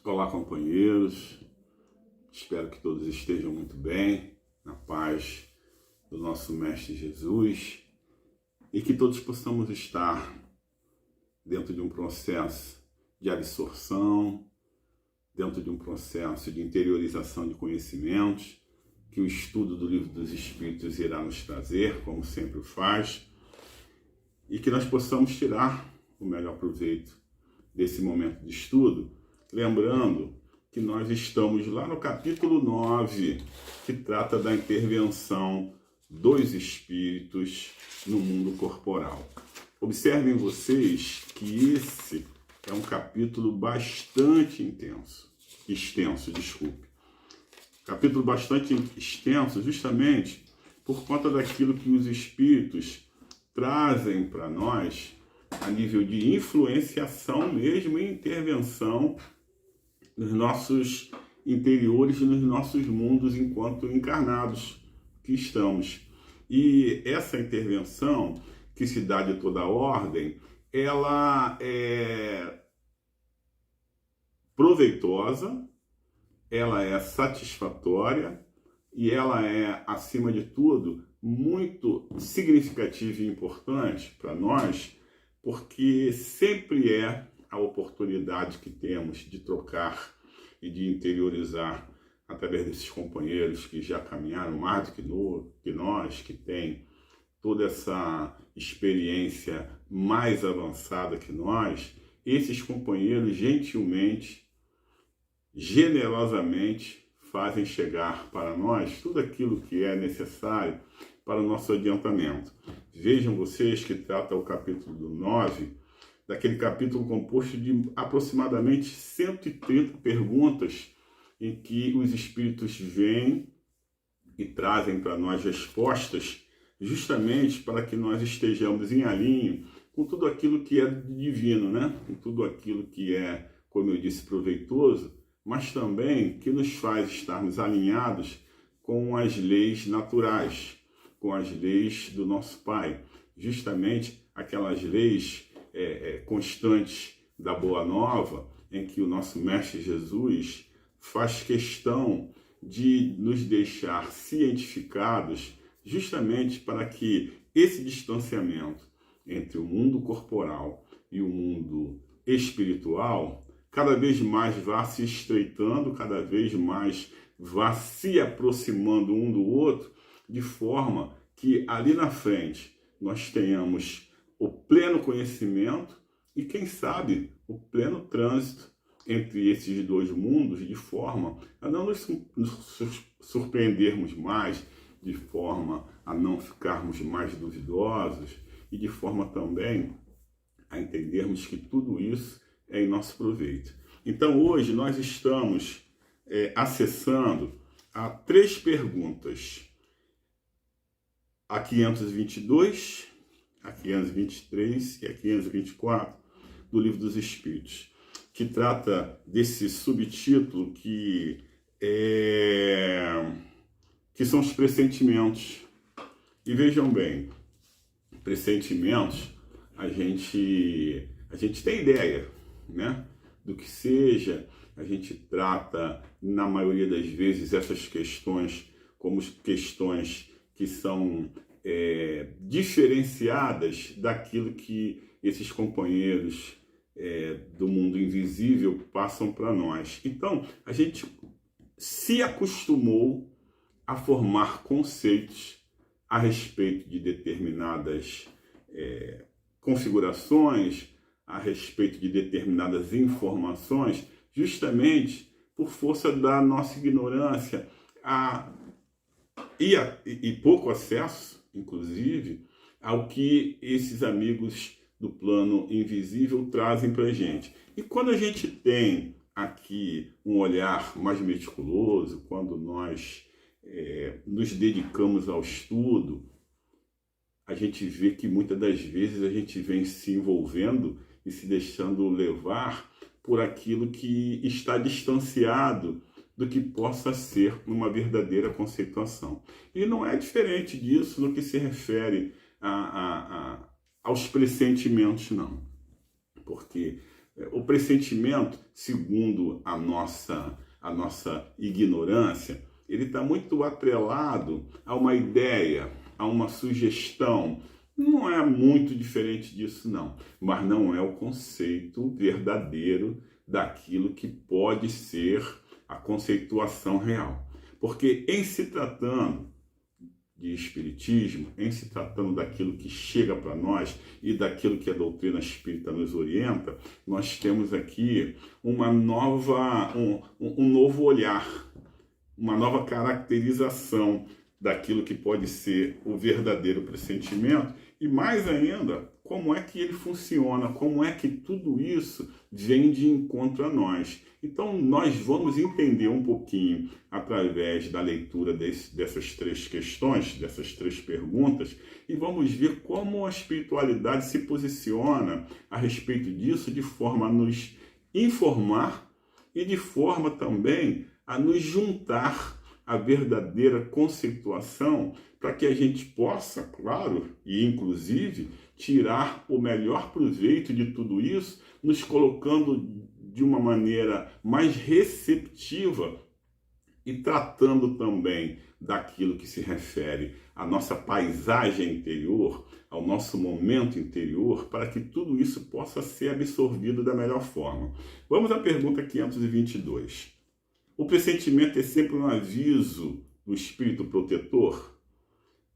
Olá, companheiros. Espero que todos estejam muito bem, na paz do nosso Mestre Jesus e que todos possamos estar dentro de um processo de absorção, dentro de um processo de interiorização de conhecimentos que o estudo do Livro dos Espíritos irá nos trazer, como sempre o faz, e que nós possamos tirar o melhor proveito desse momento de estudo, lembrando que nós estamos lá no capítulo 9, que trata da intervenção dos espíritos no mundo corporal. Observem vocês que esse é um capítulo bastante extenso. Capítulo bastante extenso justamente por conta daquilo que os espíritos trazem para nós a nível de influenciação mesmo e intervenção nos nossos interiores e nos nossos mundos enquanto encarnados que estamos. E essa intervenção, que se dá de toda ordem, ela é proveitosa, ela é satisfatória e ela é, acima de tudo, muito significativa e importante para nós, porque sempre é a oportunidade que temos de trocar e de interiorizar através desses companheiros que já caminharam mais do que nós, que têm toda essa experiência mais avançada que nós. Esses companheiros gentilmente, generosamente fazem chegar para nós tudo aquilo que é necessário para o nosso adiantamento. Vejam vocês que trata o capítulo 9, daquele capítulo composto de aproximadamente 130 perguntas, em que os espíritos vêm e trazem para nós respostas, justamente para que nós estejamos em alinho com tudo aquilo que é divino, né? Com tudo aquilo que é, como eu disse, proveitoso, mas também que nos faz estarmos alinhados com as leis naturais, com as leis do nosso Pai, justamente aquelas leis constantes da Boa Nova, em que o nosso Mestre Jesus faz questão de nos deixar cientificados, justamente para que esse distanciamento entre o mundo corporal e o mundo espiritual cada vez mais vá se estreitando, cada vez mais vá se aproximando um do outro, de forma que ali na frente nós tenhamos o pleno conhecimento e, quem sabe, o pleno trânsito entre esses dois mundos, de forma a não nos surpreendermos mais, de forma a não ficarmos mais duvidosos e de forma também a entendermos que tudo isso é em nosso proveito. Então, hoje nós estamos acessando a 3 perguntas. A 522, a 523 e a 524 do Livro dos Espíritos, que trata desse subtítulo que são os pressentimentos. E vejam bem, pressentimentos, a gente tem ideia, né, do que seja. A gente trata, na maioria das vezes, essas questões como questões que são diferenciadas daquilo que esses companheiros do mundo invisível passam para nós. Então, a gente se acostumou a formar conceitos a respeito de determinadas configurações, a respeito de determinadas informações, justamente por força da nossa ignorância e pouco acesso, inclusive, ao que esses amigos do plano invisível trazem para a gente. E quando a gente tem aqui um olhar mais meticuloso, quando nós nos dedicamos ao estudo, a gente vê que muitas das vezes a gente vem se envolvendo e se deixando levar por aquilo que está distanciado do que possa ser uma verdadeira conceituação. E não é diferente disso no que se refere aos pressentimentos, não. Porque O pressentimento, segundo a nossa ignorância, ele está muito atrelado a uma ideia, a uma sugestão. Não é muito diferente disso, não. Mas não é o conceito verdadeiro daquilo que pode ser a conceituação real. Porque em se tratando de espiritismo, em se tratando daquilo que chega para nós e daquilo que a doutrina espírita nos orienta, nós temos aqui um novo olhar, uma nova caracterização daquilo que pode ser o verdadeiro pressentimento e, mais ainda, como é que ele funciona, como é que tudo isso vem de encontro a nós. Então, nós vamos entender um pouquinho, através da leitura dessas três questões, dessas três perguntas, e vamos ver como a espiritualidade se posiciona a respeito disso, de forma a nos informar e de forma também a nos juntar à verdadeira conceituação, para que a gente possa, claro, e inclusive, tirar o melhor proveito de tudo isso, nos colocando de uma maneira mais receptiva e tratando também daquilo que se refere à nossa paisagem interior, ao nosso momento interior, para que tudo isso possa ser absorvido da melhor forma. Vamos à pergunta 522. O pressentimento é sempre um aviso do espírito protetor?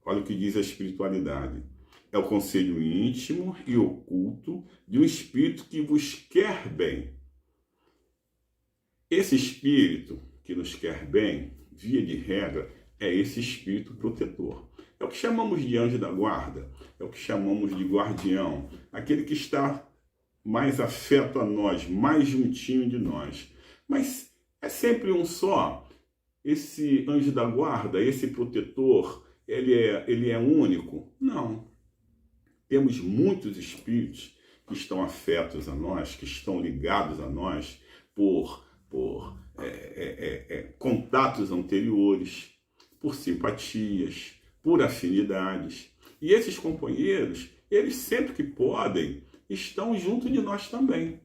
Olha o que diz a espiritualidade. É o conselho íntimo e oculto de um espírito que vos quer bem. Esse espírito que nos quer bem, via de regra, é esse espírito protetor. É o que chamamos de anjo da guarda, é o que chamamos de guardião, aquele que está mais afeto a nós, mais juntinho de nós. Mas é sempre um só. Esse anjo da guarda, esse protetor, ele é único? Não. Temos muitos espíritos que estão afetos a nós, que estão ligados a nós por contatos anteriores, por simpatias, por afinidades. E esses companheiros, eles sempre que podem, estão junto de nós também.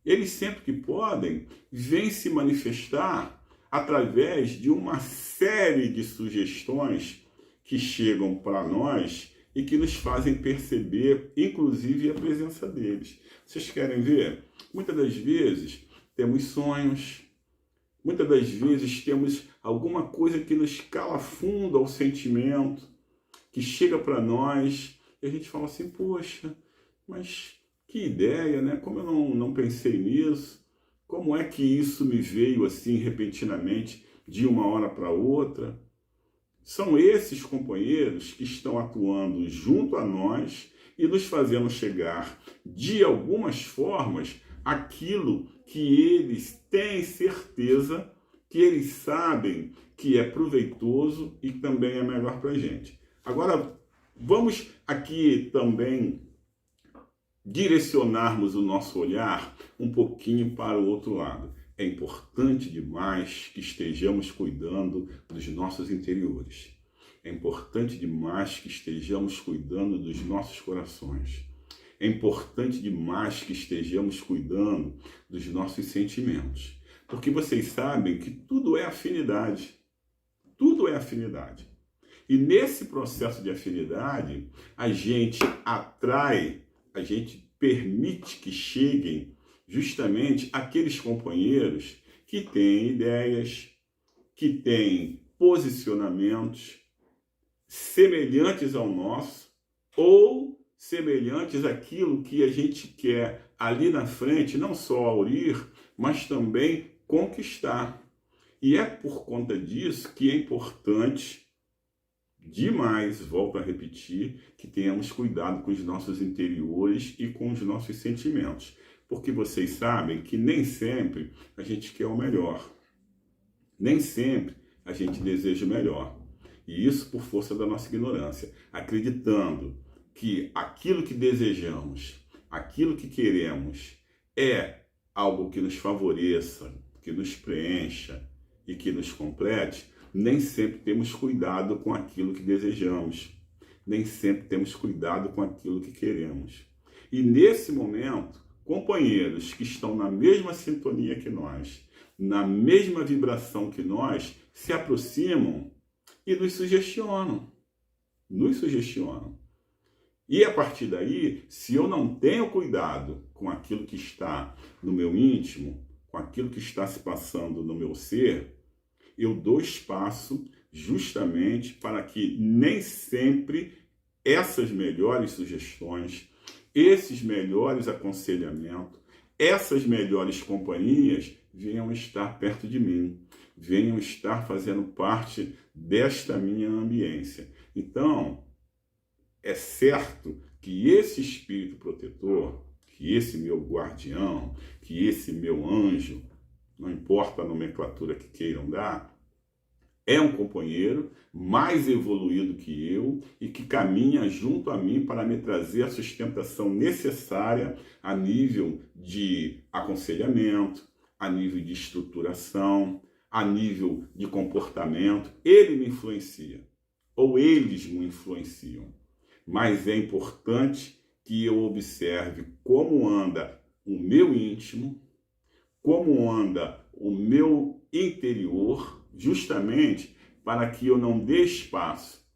Eles sempre que podem, vêm se manifestar através de uma série de sugestões que chegam para nós e que nos fazem perceber, inclusive, a presença deles. Vocês querem ver? Muitas das vezes temos sonhos, muitas das vezes temos alguma coisa que nos cala fundo ao sentimento, que chega para nós e a gente fala assim, poxa, mas que ideia, né? Como eu não pensei nisso? Como é que isso me veio assim repentinamente de uma hora para outra? São esses companheiros que estão atuando junto a nós e nos fazendo chegar, de algumas formas, aquilo que eles têm certeza, que eles sabem que é proveitoso e também é melhor para a gente. Agora, vamos aqui também direcionarmos o nosso olhar um pouquinho para o outro lado. É importante demais que estejamos cuidando dos nossos interiores. É importante demais que estejamos cuidando dos nossos corações. É importante demais que estejamos cuidando dos nossos sentimentos. Porque vocês sabem que tudo é afinidade. Tudo é afinidade. E nesse processo de afinidade, a gente atrai, a gente permite que cheguem justamente aqueles companheiros que têm ideias, que têm posicionamentos semelhantes ao nosso ou semelhantes àquilo que a gente quer ali na frente, não só aurir, mas também conquistar. E é por conta disso que é importante demais, volto a repetir, que tenhamos cuidado com os nossos interiores e com os nossos sentimentos. Porque vocês sabem que nem sempre a gente quer o melhor. Nem sempre a gente deseja o melhor. E isso por força da nossa ignorância. Acreditando que aquilo que desejamos, aquilo que queremos, é algo que nos favoreça, que nos preencha e que nos complete, nem sempre temos cuidado com aquilo que desejamos. Nem sempre temos cuidado com aquilo que queremos. E nesse momento, companheiros que estão na mesma sintonia que nós, na mesma vibração que nós, se aproximam e nos sugestionam. Nos sugestionam. E a partir daí, se eu não tenho cuidado com aquilo que está no meu íntimo, com aquilo que está se passando no meu ser, eu dou espaço justamente para que nem sempre essas melhores sugestões, esses melhores aconselhamentos, essas melhores companhias venham estar perto de mim, venham estar fazendo parte desta minha ambiência. Então, é certo que esse espírito protetor, que esse meu guardião, que esse meu anjo, não importa a nomenclatura que queiram dar, é um companheiro mais evoluído que eu e que caminha junto a mim para me trazer a sustentação necessária a nível de aconselhamento, a nível de estruturação, a nível de comportamento. Ele me influencia, ou eles me influenciam. Mas é importante que eu observe como anda o meu íntimo, como anda o meu interior, justamente para que eu não dê espaço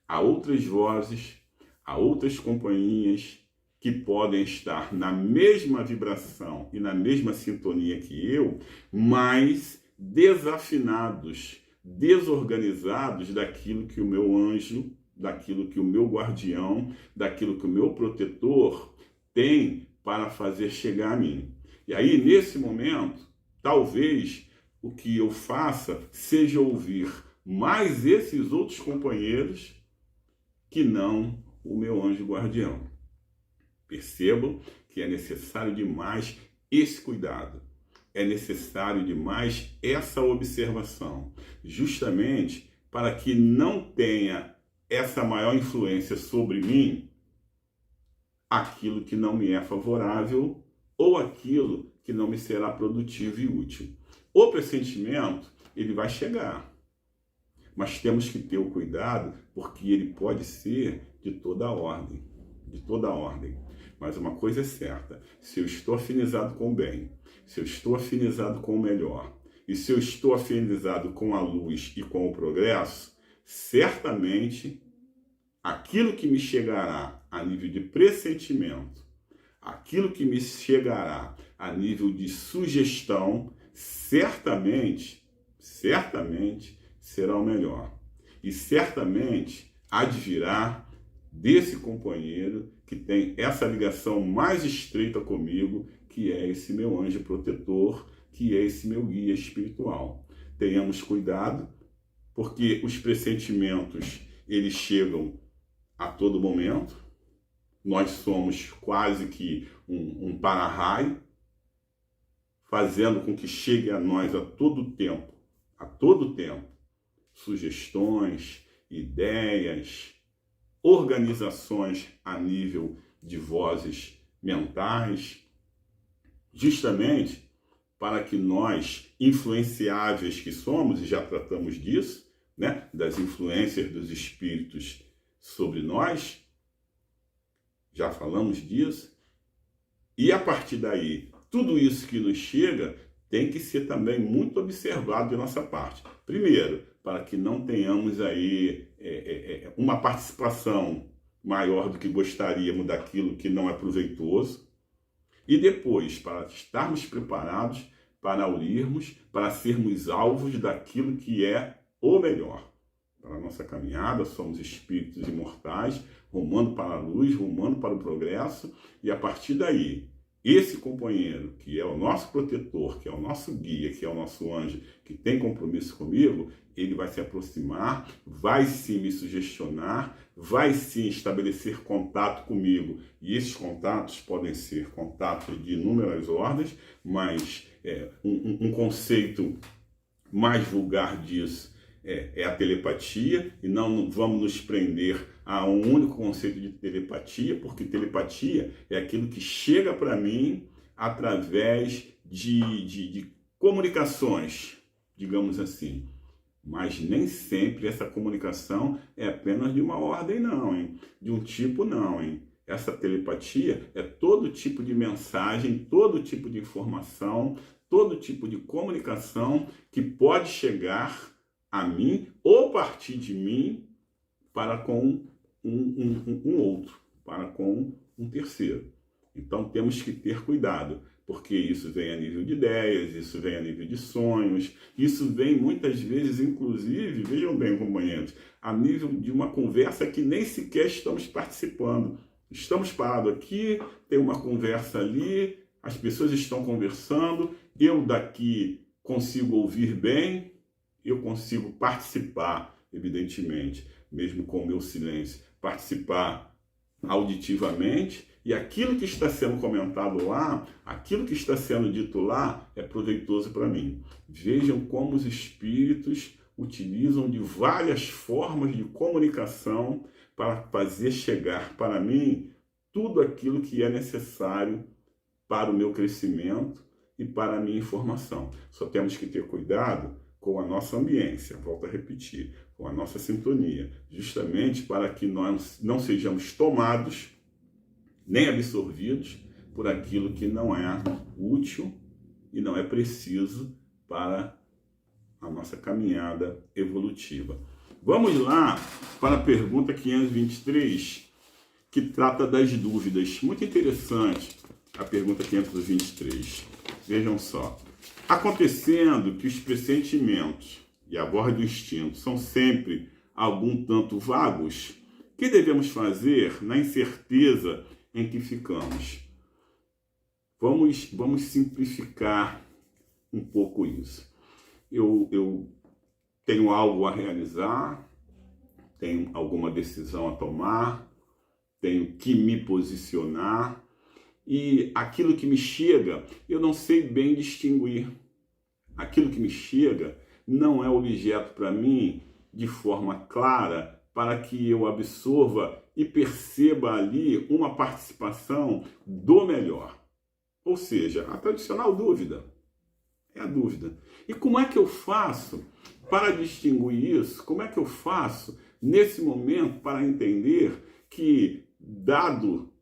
a outras vozes, a outras companhias que podem estar na mesma vibração e na mesma sintonia que eu, mas desafinados, desorganizados daquilo que o meu anjo, daquilo que o meu guardião, daquilo que o meu protetor tem para fazer chegar a mim. E aí, nesse momento, talvez o que eu faça seja ouvir mais esses outros companheiros que não o meu anjo guardião. Percebam que é necessário demais esse cuidado, é necessário demais essa observação, justamente para que não tenha essa maior influência sobre mim aquilo que não me é favorável ou aquilo que não me será produtivo e útil. O pressentimento, ele vai chegar, mas temos que ter o cuidado porque ele pode ser de toda ordem, de toda ordem. Mas uma coisa é certa, se eu estou afinizado com o bem, se eu estou afinizado com o melhor, e se eu estou afinizado com a luz e com o progresso, certamente aquilo que me chegará a nível de pressentimento, aquilo que me chegará a nível de sugestão, certamente será o melhor. E certamente advirá desse companheiro que tem essa ligação mais estreita comigo, que é esse meu anjo protetor, que é esse meu guia espiritual. Tenhamos cuidado, porque os pressentimentos, eles chegam a todo momento. Nós somos quase que um para-raio, fazendo com que chegue a nós a todo tempo, sugestões, ideias, organizações a nível de vozes mentais, justamente para que nós, influenciáveis que somos, e já tratamos disso, né, das influências dos espíritos sobre nós, já falamos disso, e a partir daí, tudo isso que nos chega tem que ser também muito observado de nossa parte. Primeiro, para que não tenhamos aí uma participação maior do que gostaríamos daquilo que não é proveitoso, e depois, para estarmos preparados para unirmos, para sermos alvos daquilo que é o melhor. Para a nossa caminhada, somos espíritos imortais, rumando para a luz, rumando para o progresso, e a partir daí, esse companheiro, que é o nosso protetor, que é o nosso guia, que é o nosso anjo, que tem compromisso comigo, ele vai se aproximar, vai sim me sugestionar, vai sim estabelecer contato comigo. E esses contatos podem ser contatos de inúmeras ordens, mas um conceito mais vulgar disso é a telepatia, e não vamos nos prender a um único conceito de telepatia, porque telepatia é aquilo que chega para mim através de comunicações, digamos assim. Mas nem sempre essa comunicação é apenas de uma ordem, não, hein? De um tipo, não, hein? Essa telepatia é todo tipo de mensagem, todo tipo de informação, todo tipo de comunicação que pode chegar a mim ou partir de mim para com um outro, para com um terceiro. Então temos que ter cuidado, porque isso vem a nível de ideias, isso vem a nível de sonhos, isso vem muitas vezes, inclusive, vejam bem, companheiros, a nível de uma conversa que nem sequer estamos participando. Estamos parados aqui, tem uma conversa ali, as pessoas estão conversando, eu daqui consigo ouvir bem, eu consigo participar, evidentemente, mesmo com o meu silêncio, participar auditivamente, e aquilo que está sendo comentado lá, aquilo que está sendo dito lá, é proveitoso para mim. Vejam como os espíritos utilizam de várias formas de comunicação para fazer chegar para mim tudo aquilo que é necessário para o meu crescimento e para a minha informação. Só temos que ter cuidado com a nossa ambiência, volto a repetir, com a nossa sintonia, justamente para que nós não sejamos tomados nem absorvidos por aquilo que não é útil e não é preciso para a nossa caminhada evolutiva. Vamos lá para a pergunta 523, que trata das dúvidas. Muito interessante a pergunta 523. Vejam só. Acontecendo que os pressentimentos e a voz do instinto são sempre algum tanto vagos, o que devemos fazer na incerteza em que ficamos? Vamos simplificar um pouco isso. Eu tenho algo a realizar, tenho alguma decisão a tomar, tenho que me posicionar, e aquilo que me chega, eu não sei bem distinguir. Aquilo que me chega não é objeto para mim de forma clara para que eu absorva e perceba ali uma participação do melhor. Ou seja, a tradicional dúvida. É a dúvida. E como é que eu faço para distinguir isso? Como é que eu faço nesse momento para entender que, dado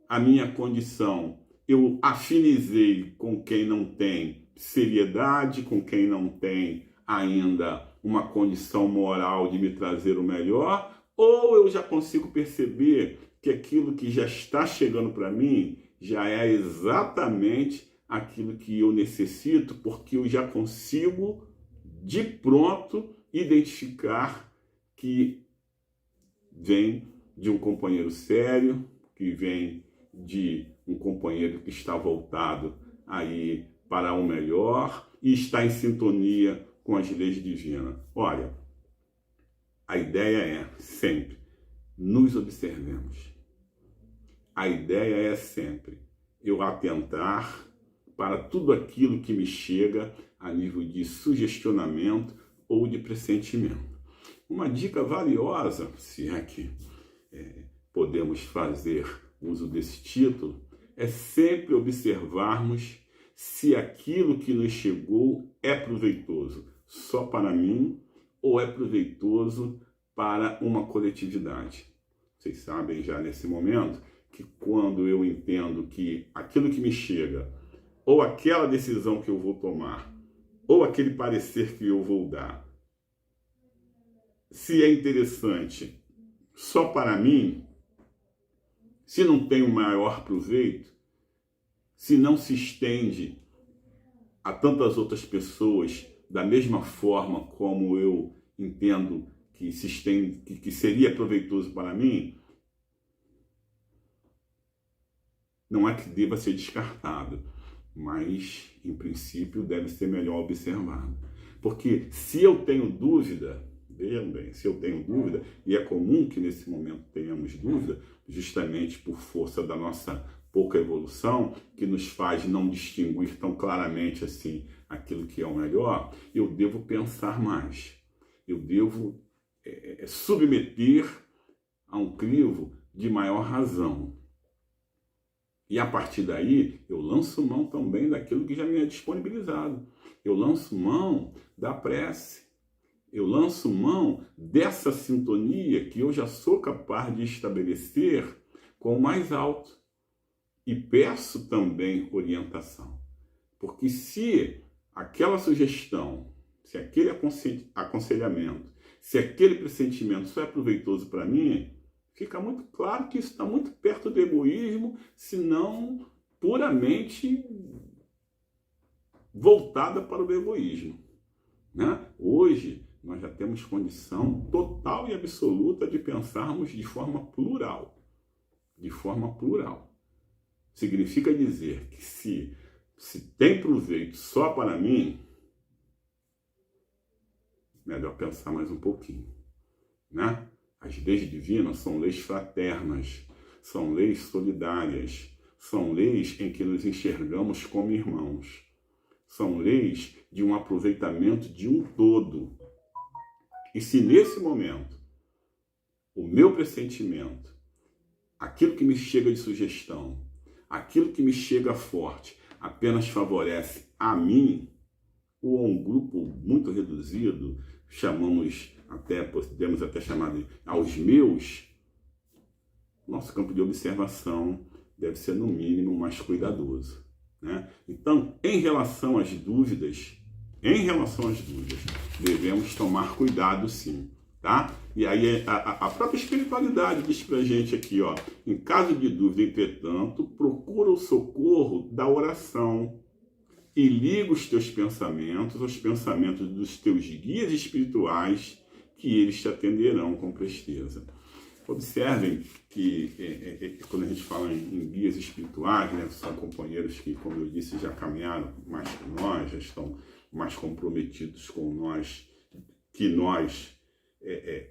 a minha condição, eu afinizei com quem não tem seriedade, com quem não tem ainda uma condição moral de me trazer o melhor, ou eu já consigo perceber que aquilo que já está chegando para mim já é exatamente aquilo que eu necessito, porque eu já consigo, de pronto, identificar que vem de um companheiro sério, que vem de um companheiro que está voltado aí para o melhor e está em sintonia com as leis divinas. Olha, a ideia é sempre nos observemos. A ideia é sempre eu atentar para tudo aquilo que me chega a nível de sugestionamento ou de pressentimento. Uma dica valiosa, se é que podemos fazer uso desse título, é sempre observarmos se aquilo que nos chegou é proveitoso só para mim ou é proveitoso para uma coletividade. Vocês sabem já nesse momento que quando eu entendo que aquilo que me chega, ou aquela decisão que eu vou tomar, ou aquele parecer que eu vou dar, se é interessante só para mim, se não tem o maior proveito, se não se estende a tantas outras pessoas da mesma forma como eu entendo que se estende, que seria proveitoso para mim, não é que deva ser descartado, mas, em princípio, deve ser melhor observado. Porque se eu tenho dúvida, vejam bem, se eu tenho dúvida, e é comum que nesse momento tenhamos dúvida, justamente por força da nossa pouca evolução, que nos faz não distinguir tão claramente assim aquilo que é o melhor, eu devo pensar mais. Eu devo submeter a um crivo de maior razão. E a partir daí, eu lanço mão também daquilo que já me é disponibilizado. Eu lanço mão da prece. Eu lanço mão dessa sintonia que eu já sou capaz de estabelecer com o mais alto e peço também orientação. Porque se aquela sugestão, se aquele aconselhamento, se aquele pressentimento só é proveitoso para mim, fica muito claro que isso está muito perto do egoísmo, se não puramente voltada para o egoísmo, né? Hoje, nós já temos condição total e absoluta de pensarmos de forma plural. De forma plural. Significa dizer que se tem proveito só para mim, melhor pensar mais um pouquinho, né? As leis divinas são leis fraternas, são leis solidárias, são leis em que nos enxergamos como irmãos, são leis de um aproveitamento de um todo. E se nesse momento o meu pressentimento, aquilo que me chega de sugestão, aquilo que me chega forte, apenas favorece a mim, ou a um grupo muito reduzido, podemos até chamar de aos meus, nosso campo de observação deve ser, no mínimo, mais cuidadoso, né? Então, em relação às dúvidas, devemos tomar cuidado, sim, tá? E aí a própria espiritualidade diz pra gente aqui, ó, em caso de dúvida, entretanto, procura o socorro da oração e liga os teus pensamentos aos pensamentos dos teus guias espirituais, que eles te atenderão com presteza. Observem que quando a gente fala em guias espirituais, né, são companheiros que, como eu disse, já caminharam mais que nós, já estão mais comprometidos com nós, que nós,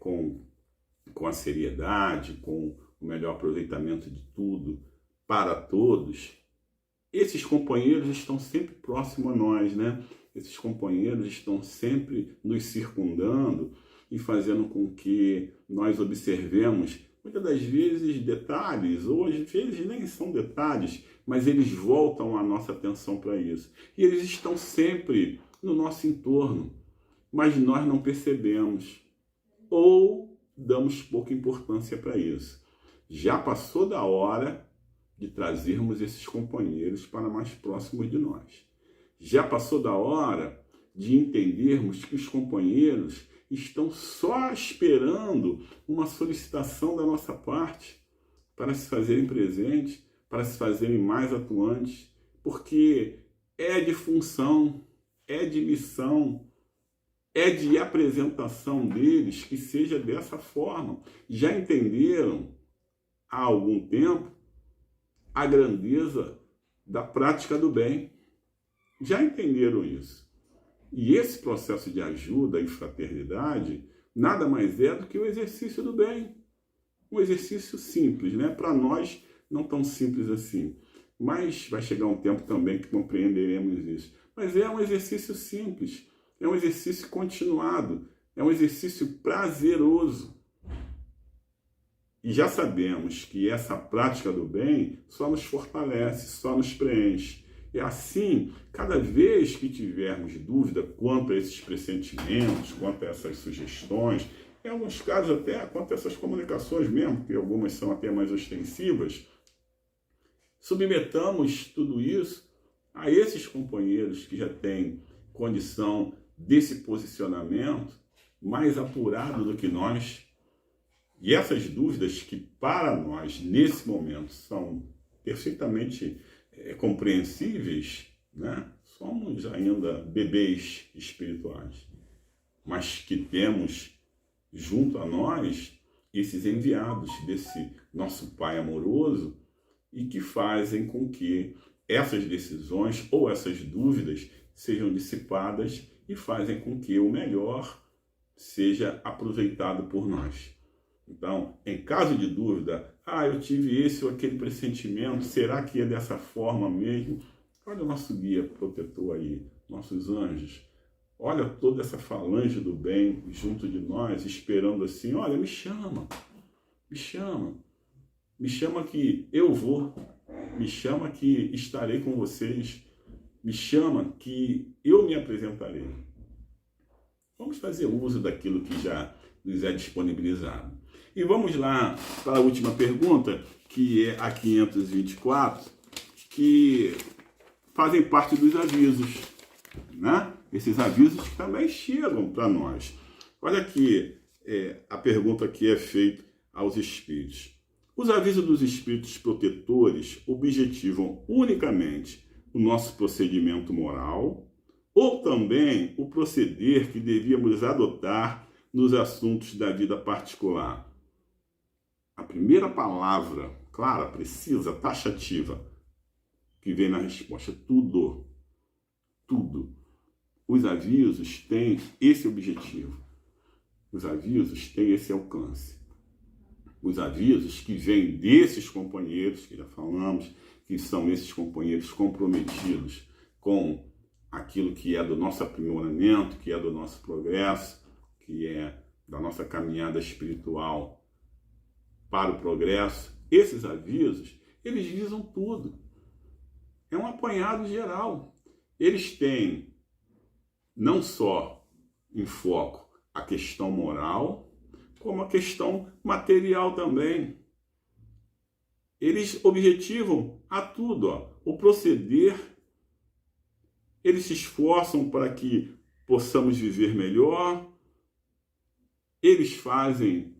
com a seriedade, com o melhor aproveitamento de tudo, para todos. Esses companheiros estão sempre próximos a nós, né? Esses companheiros estão sempre nos circundando e fazendo com que nós observemos, muitas das vezes, detalhes, ou às vezes nem são detalhes, mas eles voltam a nossa atenção para isso. E eles estão sempre no nosso entorno, mas nós não percebemos ou damos pouca importância para isso. Já passou da hora de trazermos esses companheiros para mais próximos de nós. Já passou da hora de entendermos que os companheiros estão só esperando uma solicitação da nossa parte para se fazerem presentes, para se fazerem mais atuantes, porque é de função, é de missão, é de apresentação deles que seja dessa forma. Já entenderam há algum tempo a grandeza da prática do bem. Já entenderam isso. E esse processo de ajuda e fraternidade nada mais é do que o exercício do bem. Um exercício simples, né? Para nós, não tão simples assim. Mas vai chegar um tempo também que compreenderemos isso. Mas é um exercício simples, é um exercício continuado, é um exercício prazeroso. E já sabemos que essa prática do bem só nos fortalece, só nos preenche. E assim, cada vez que tivermos dúvida quanto a esses pressentimentos, quanto a essas sugestões, em alguns casos até quanto a essas comunicações mesmo, que algumas são até mais ostensivas, submetamos tudo isso a esses companheiros que já têm condição desse posicionamento mais apurado do que nós. E essas dúvidas que para nós, nesse momento, são perfeitamente compreensíveis, né? Somos ainda bebês espirituais, mas que temos junto a nós esses enviados desse nosso Pai amoroso e que fazem com que essas decisões ou essas dúvidas sejam dissipadas e fazem com que o melhor seja aproveitado por nós. Então, em caso de dúvida, eu tive esse ou aquele pressentimento, será que é dessa forma mesmo? Olha o nosso guia protetor aí, nossos anjos. Olha toda essa falange do bem junto de nós, esperando assim, olha, me chama que eu vou, me chama que estarei com vocês, me chama que eu me apresentarei. Vamos fazer uso daquilo que já nos é disponibilizado. E vamos lá para a última pergunta, que é a 524, que fazem parte dos avisos, né? Esses avisos que também chegam para nós. Olha aqui, a pergunta que é feita aos espíritos. Os avisos dos espíritos protetores objetivam unicamente o nosso procedimento moral ou também o proceder que devíamos adotar nos assuntos da vida particular? A primeira palavra, clara, precisa, taxativa, que vem na resposta, tudo. Tudo. Os avisos têm esse objetivo. Os avisos têm esse alcance. Os avisos que vêm desses companheiros, que já falamos, que são esses companheiros comprometidos com aquilo que é do nosso aprimoramento, que é do nosso progresso, que é da nossa caminhada espiritual para o progresso. Esses avisos, eles visam tudo. É um apanhado geral. Eles têm não só em foco a questão moral, como a questão material também. Eles objetivam a tudo, ó. O proceder. Eles se esforçam para que possamos viver melhor. Eles fazem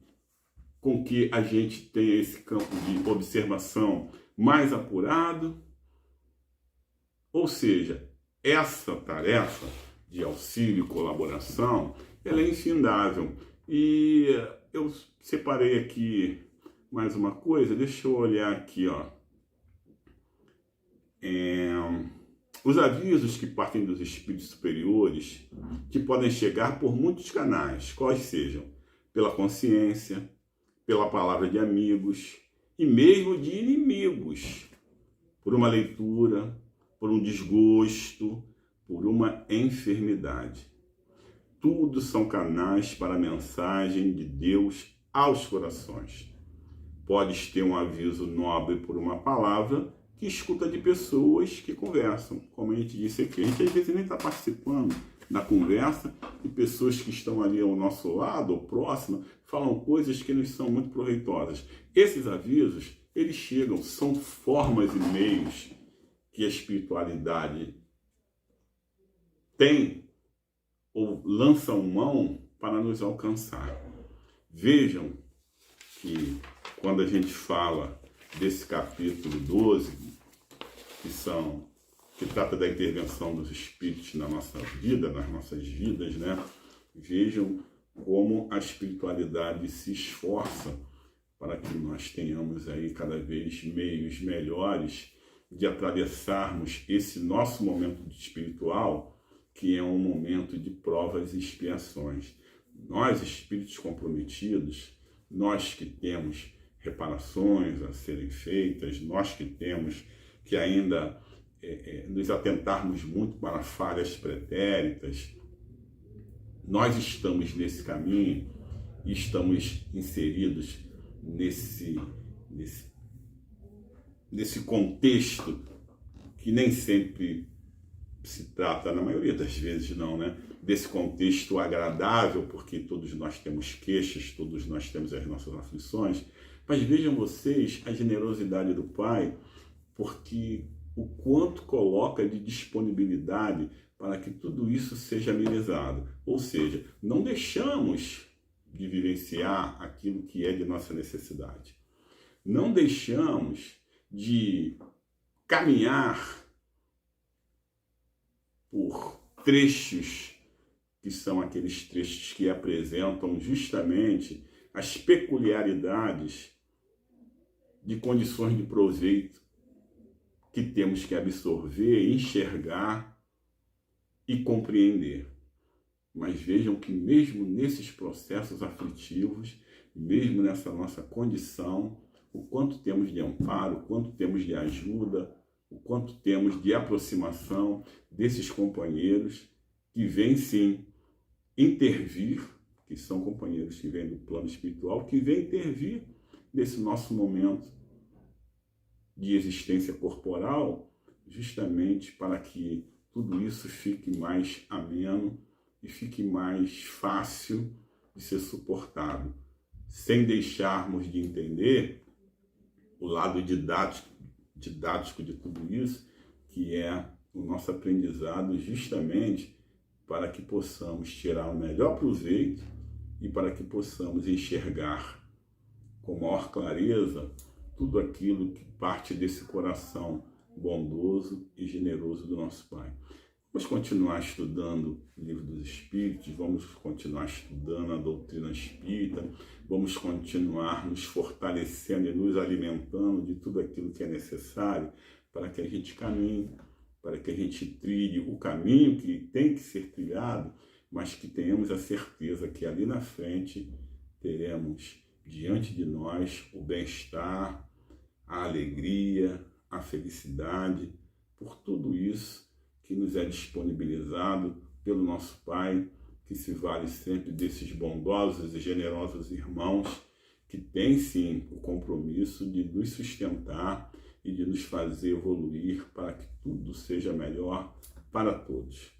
com que a gente tenha esse campo de observação mais apurado. Ou seja, essa tarefa de auxílio e colaboração, ela é infindável. E eu separei aqui mais uma coisa, deixa eu olhar aqui, ó. Os avisos que partem dos espíritos superiores, que podem chegar por muitos canais, quais sejam, pela consciência, pela palavra de amigos e mesmo de inimigos, por uma leitura, por um desgosto, por uma enfermidade. Tudo são canais para a mensagem de Deus aos corações. Podes ter um aviso nobre por uma palavra que escuta de pessoas que conversam. Como a gente disse aqui, a gente às vezes nem está participando da conversa e pessoas que estão ali ao nosso lado ou próximo falam coisas que nos são muito proveitosas. Esses avisos, eles chegam, são formas e meios que a espiritualidade tem ou lançam mão para nos alcançar. Vejam que quando a gente fala desse capítulo 12, que trata da intervenção dos espíritos na nossa vida, nas nossas vidas, né? Vejam como a espiritualidade se esforça para que nós tenhamos aí cada vez meios melhores de atravessarmos esse nosso momento espiritual, que é um momento de provas e expiações. Nós, espíritos comprometidos, nós que temos reparações a serem feitas, nós que temos que ainda nos atentarmos muito para falhas pretéritas, nós estamos nesse caminho e estamos inseridos nesse contexto que nem sempre se trata, na maioria das vezes não, né? Desse contexto agradável, porque todos nós temos queixas, todos nós temos as nossas aflições, mas vejam vocês a generosidade do Pai, porque o quanto coloca de disponibilidade para que tudo isso seja amenizado. Ou seja, não deixamos de vivenciar aquilo que é de nossa necessidade. Não deixamos de caminhar por trechos que são aqueles trechos que apresentam justamente as peculiaridades de condições de proveito que temos que absorver, enxergar e compreender. Mas vejam que mesmo nesses processos aflitivos, mesmo nessa nossa condição, o quanto temos de amparo, o quanto temos de ajuda, o quanto temos de aproximação desses companheiros que vêm sim intervir, que são companheiros que vêm do plano espiritual, que vêm intervir nesse nosso momento de existência corporal, justamente para que tudo isso fique mais ameno e fique mais fácil de ser suportado. sem deixarmos de entender o lado didático de tudo isso, que é o nosso aprendizado justamente para que possamos tirar o melhor proveito e para que possamos enxergar com maior clareza tudo aquilo que parte desse coração bondoso e generoso do nosso Pai. Vamos continuar estudando o Livro dos Espíritos, vamos continuar estudando a doutrina espírita, vamos continuar nos fortalecendo e nos alimentando de tudo aquilo que é necessário para que a gente caminhe, para que a gente trilhe o caminho que tem que ser trilhado, mas que tenhamos a certeza que ali na frente teremos diante de nós o bem-estar, a alegria, a felicidade, por tudo isso que nos é disponibilizado pelo nosso Pai, que se vale sempre desses bondosos e generosos irmãos, que têm sim o compromisso de nos sustentar e de nos fazer evoluir para que tudo seja melhor para todos.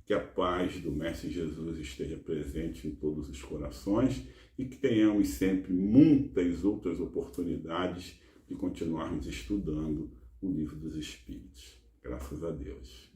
Que a paz do Mestre Jesus esteja presente em todos os corações e que tenhamos sempre muitas outras oportunidades de continuarmos estudando o Livro dos Espíritos. Graças a Deus.